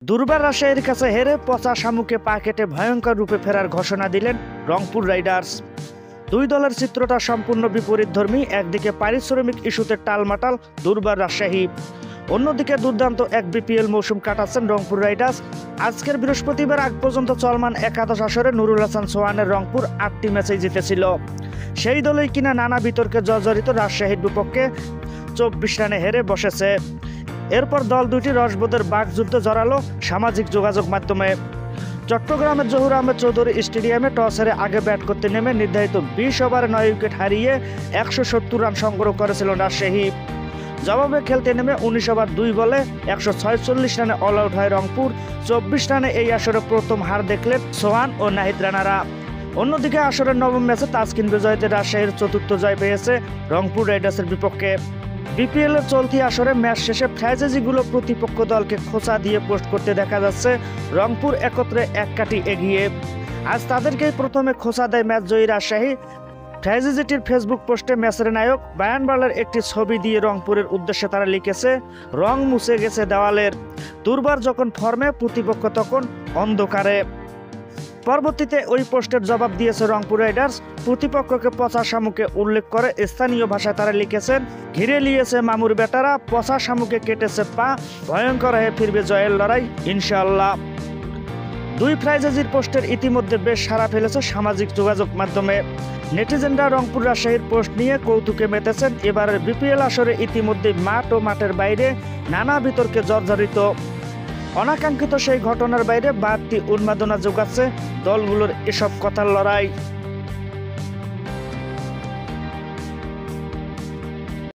দুর্বার রাজশাহীর কাছে হেরে পচা শামুকে পা কেটে ভয়ঙ্কর রূপে ফেরার ঘোষণা দিলেন রংপুর রাইডার্স। দুই দলের চিত্রটা সম্পূর্ণ বিপরীতধর্মী। একদিকে পারিশ্রমিক ইস্যুতে টালমাটাল দুর্বার রাজশাহী, অন্যদিকে দুর্দান্ত এক বিপিএল মৌসুম কাটাচ্ছেন রংপুর রাইডার্স। আজকের বৃহস্পতিবার আগ পর্যন্ত চলমান একাদশ আসরে নুরুল হাসান সোহানের রংপুর 8টি ম্যাচেই জিতেছিল। সেই দলেই কিনা নানা বিতর্কে জর্জরিত রাজশাহীর বিপক্ষে 24 রানে হেরে বসেছে। এরপর দল দুটি রসবোধের বাকযুদ্ধে জড়ালো সামাজিক যোগাযোগ মাধ্যমে। চট্টগ্রামের জহুর আহমেদ চৌধুরী স্টেডিয়ামে টস হেরে আগে ব্যাট করতে নেমে নির্ধারিত 20 ওভারে 9 উইকেট হারিয়ে 170 রান সংগ্রহ করেছিল রাজশাহী। জবাবে খেলতে নেমে 19 ওভার 2 বলে 146 রানে অল আউট হয় রংপুর। 24 রানে এই আসরে প্রথম হার দেখলেন সোহান ও নাহিদ রানারা। অন্যদিকে আসরের নবম ম্যাচে তাসকিন বিজয়ীতে রাজশাহীর চতুর্থ জয় পেয়েছে রংপুর রাইডার্সের বিপক্ষে। বিপিএল এর চলতি আসরে ম্যাচ শেষে ফ্র্যাঞ্চাইজিগুলো প্রতিপক্ষ দলকে খোঁচা দিয়ে পোস্ট করতে দেখা যাচ্ছে রংপুর একত্রে এক কাঠি এগিয়ে। আজ তাদেরকেই প্রথমে খোঁচা দেয় ম্যাচ জয়ী রাজশাহী। ফ্র্যাঞ্চাইজিটির ফেসবুক পোস্টে ম্যাচের নায়ক বায়ান বার্লার একটি ছবি দিয়ে রংপুরের উদ্দেশ্যে তারা লিখেছে, রং মুছে গেছে দেওয়ালের, দুর্বার যখন ফর্মে প্রতিপক্ষ তখন অন্ধকারে। পরবর্তীতে ওই পোস্টের জবাব দিয়েছে রংপুর রাইডার্স। প্রতিপক্ষকে পচা শামুকে উল্লেখ করে স্থানীয় ভাষায় তারা লিখেছেন, ঘিরে নিয়েছে মামুর বেটারা, পচা শামুকে কেটেছে পা, ভয়ঙ্কর হয়ে ফিরবে জয়ের লড়াই ইনশাআল্লাহ। দুই ফ্র্যাঞ্চাইজির পোস্টের ইতিমধ্যে বেশ সাড়া ফেলেছে সামাজিক যোগাযোগ মাধ্যমে। নেটিজেনরা রংপুর রাজশাহীর পোস্ট নিয়ে কৌতুকে মেতেছেন। এবারের বিপিএল আসরে ইতিমধ্যে মাঠ ও মাঠের বাইরে নানা বিতর্কে জর্জরিত। অনাকাঙ্ক্ষিত সেই ঘটনার বাইরে বাড়তি উন্মাদনা যোগাচ্ছে দলগুলোর এসব কথার লড়াই।